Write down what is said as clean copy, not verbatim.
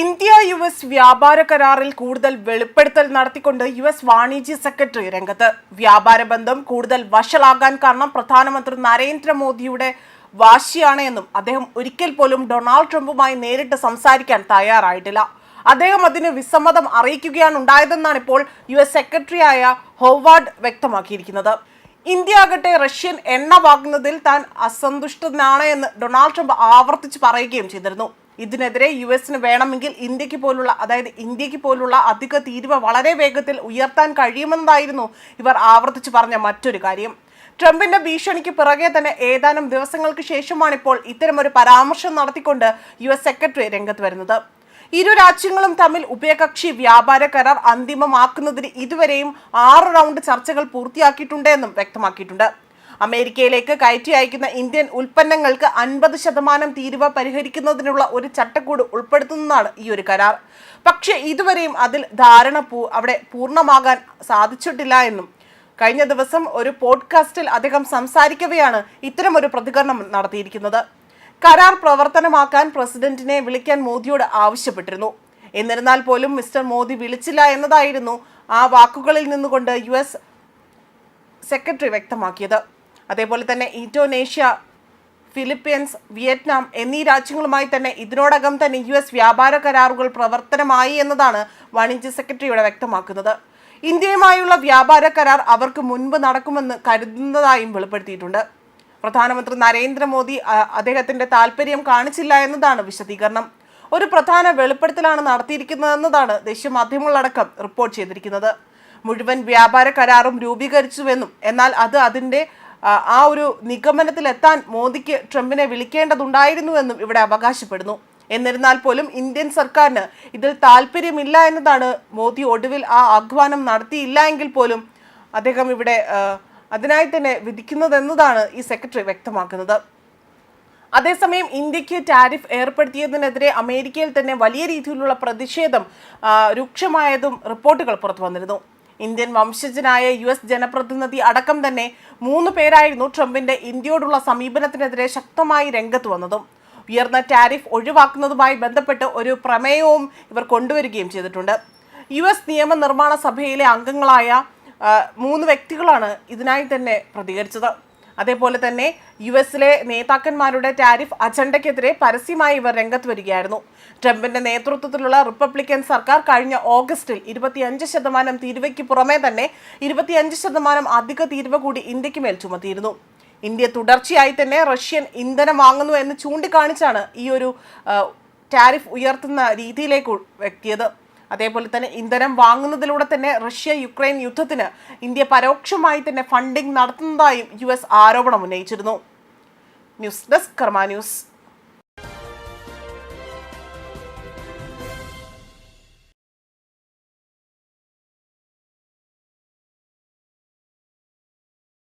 India US വ്യാപാര കരാറിൽ കൂടുതൽ വെളിപ്പെടുത്തൽ നടത്തിക്കൊണ്ട് US വാണിജ്യ സെക്രട്ടറി രംഗത്ത്. വ്യാപാര ബന്ധം കൂടുതൽ വഷളാകാൻ കാരണം പ്രധാനമന്ത്രി നരേന്ദ്രമോദിയുടെ വാശിയാണ് എന്നും അദ്ദേഹം ഒരിക്കൽ പോലും ഡൊണാൾഡ് ട്രംപുമായി നേരിട്ട് സംസാരിക്കാൻ തയ്യാറായിട്ടില്ല. അദ്ദേഹം അതിന് വിസമ്മതം അറിയിക്കുകയാണ് ഉണ്ടായതെന്നാണ് ഇപ്പോൾ US സെക്രട്ടറിയായ ഹോവാർഡ് വ്യക്തമാക്കിയിരിക്കുന്നത്. ഇന്ത്യ ആകട്ടെ റഷ്യൻ എണ്ണ വാങ്ങുന്നതിൽ താൻ അസന്തുഷ്ടനാണ് എന്ന് ഡൊണാൾഡ് ട്രംപ് ആവർത്തിച്ച് പറയുകയും ചെയ്തിരുന്നു. ഇതിനെതിരെ യുഎസിന് വേണമെങ്കിൽ ഇന്ത്യക്ക് പോലുള്ള അധിക തീരുവ വളരെ വേഗത്തിൽ ഉയർത്താൻ കഴിയുമെന്നായിരുന്നു ഇവർ ആവർത്തിച്ച് പറഞ്ഞ മറ്റൊരു കാര്യം. ട്രംപിന്റെ ഭീഷണിക്ക് പിറകെ തന്നെ ഏതാനും ദിവസങ്ങൾക്ക് ശേഷമാണ് ഇപ്പോൾ ഇത്തരമൊരു പരാമർശം നടത്തിക്കൊണ്ട് US സെക്രട്ടറി രംഗത്ത് വരുന്നത്. ഇരു രാജ്യങ്ങളും തമ്മിൽ ഉഭയകക്ഷി വ്യാപാര കരാർ അന്തിമമാക്കുന്നതിന് ഇതുവരെയും 6 റൗണ്ട് ചർച്ചകൾ പൂർത്തിയാക്കിയിട്ടുണ്ടെന്നും വ്യക്തമാക്കിയിട്ടുണ്ട്. അമേരിക്കയിലേക്ക് കയറ്റി അയക്കുന്ന ഇന്ത്യൻ ഉൽപ്പന്നങ്ങൾക്ക് 50% തീരുവ പരിഹരിക്കുന്നതിനുള്ള ഒരു ചട്ടക്കൂട് ഉൾപ്പെടുത്തുന്നതാണ് ഈ ഒരു കരാർ. പക്ഷേ ഇതുവരെയും അതിൽ അവിടെ പൂർണ്ണമാകാൻ സാധിച്ചിട്ടില്ല എന്നും കഴിഞ്ഞ ദിവസം ഒരു പോഡ്കാസ്റ്റിൽ അദ്ദേഹം സംസാരിക്കവെയാണ് ഇത്തരമൊരു പ്രതികരണം നടത്തിയിരിക്കുന്നത്. കരാർ പ്രവർത്തനമാക്കാൻ പ്രസിഡന്റിനെ വിളിക്കാൻ മോദിയോട് ആവശ്യപ്പെട്ടിരുന്നു. എന്നിരുന്നാൽ പോലും മിസ്റ്റർ മോദി വിളിച്ചില്ല എന്നതായിരുന്നു ആ വാക്കുകളിൽ നിന്നുകൊണ്ട് US സെക്രട്ടറി വ്യക്തമാക്കിയത്. അതേപോലെ തന്നെ ഇന്തോനേഷ്യ, ഫിലിപ്പീൻസ്, വിയറ്റ്നാം എന്നീ രാജ്യങ്ങളുമായി തന്നെ ഇതിനോടകം തന്നെ US വ്യാപാര കരാറുകൾ പ്രവർത്തനമായി എന്നതാണ് വാണിജ്യ സെക്രട്ടറിയുടെ വ്യക്തമാക്കുന്നത്. ഇന്ത്യയുമായുള്ള വ്യാപാര കരാർ അവർക്ക് മുൻപ് നടക്കുമെന്ന് കരുതുന്നതായും വെളിപ്പെടുത്തിയിട്ടുണ്ട്. പ്രധാനമന്ത്രി നരേന്ദ്രമോദി അദ്ദേഹത്തിന്റെ താല്പര്യം കാണിച്ചില്ല എന്നതാണ് വിശദീകരണം. ഒരു പ്രധാന വെളിപ്പെടുത്തലാണ് നടത്തിയിരിക്കുന്നതെന്നതാണ് ദേശീയ മാധ്യമങ്ങളടക്കം റിപ്പോർട്ട് ചെയ്തിരിക്കുന്നത്. മുഴുവൻ വ്യാപാര കരാറും രൂപീകരിച്ചുവെന്നും എന്നാൽ അതിന്റെ ആ ഒരു നിഗമനത്തിലെത്താൻ മോദിക്ക് ട്രംപിനെ വിളിക്കേണ്ടതുണ്ടായിരുന്നുവെന്നും ഇവിടെ അവകാശപ്പെടുന്നു. എന്നിരുന്നാൽ പോലും ഇന്ത്യൻ സർക്കാരിന് ഇതിൽ താല്പര്യമില്ല എന്നതാണ് മോദി ഒടുവിൽ ആ ആഹ്വാനം നടത്തിയില്ല എങ്കിൽ പോലും അദ്ദേഹം ഇവിടെ അതിനായി തന്നെ വിധിക്കുന്നതെന്നതാണ് ഈ സെക്രട്ടറി വ്യക്തമാക്കുന്നത്. അതേസമയം ഇന്ത്യക്ക് ടാരിഫ് ഏർപ്പെടുത്തിയതിനെതിരെ അമേരിക്കയിൽ തന്നെ വലിയ രീതിയിലുള്ള പ്രതിഷേധം രൂക്ഷമായതും റിപ്പോർട്ടുകൾ പുറത്തു വന്നിരുന്നു. ഇന്ത്യൻ വംശജനായ US ജനപ്രതിനിധി അടക്കം തന്നെ 3 പേരായിരുന്നു ട്രംപിന്റെ ഇന്ത്യയോടുള്ള സമീപനത്തിനെതിരെ ശക്തമായി രംഗത്ത് വന്നതും. ഉയർന്ന ടാരിഫ് ഒഴിവാക്കുന്നതുമായി ബന്ധപ്പെട്ട് ഒരു പ്രമേയവും ഇവർ കൊണ്ടുവരികയും ചെയ്തിട്ടുണ്ട്. US നിയമനിർമ്മാണ സഭയിലെ അംഗങ്ങളായ 3 വ്യക്തികളാണ് ഇതിനായി തന്നെ പ്രതികരിച്ചത്. അതേപോലെ തന്നെ US നേതാക്കന്മാരുടെ ടാരിഫ് അജണ്ടയ്ക്കെതിരെ പരസ്യമായി ഇവർ രംഗത്ത് വരികയായിരുന്നു. ട്രംപിന്റെ നേതൃത്വത്തിലുള്ള റിപ്പബ്ലിക്കൻ സർക്കാർ കഴിഞ്ഞ ഓഗസ്റ്റിൽ 25% തീരുവയ്ക്ക് പുറമെ തന്നെ 25% അധിക തീരുവ കൂടി ഇന്ത്യക്ക് മേൽ ചുമത്തിയിരുന്നു. ഇന്ത്യ തുടർച്ചയായി തന്നെ റഷ്യൻ ഇന്ധനം വാങ്ങുന്നു എന്ന് ചൂണ്ടിക്കാണിച്ചാണ് ഈ ഒരു ടാരിഫ് ഉയർത്തുന്ന രീതിയിലേക്ക് എത്തിയത്. അതേപോലെ തന്നെ ഇന്ധനം വാങ്ങുന്നതിലൂടെ തന്നെ റഷ്യ-യുക്രൈൻ യുദ്ധത്തിന് ഇന്ത്യ പരോക്ഷമായി തന്നെ ഫണ്ടിംഗ് നടത്തുന്നതായും US ആരോപണം ഉന്നയിച്ചിരുന്നു. ന്യൂസ് ഡെസ്ക് കർമ്മ ന്യൂസ്.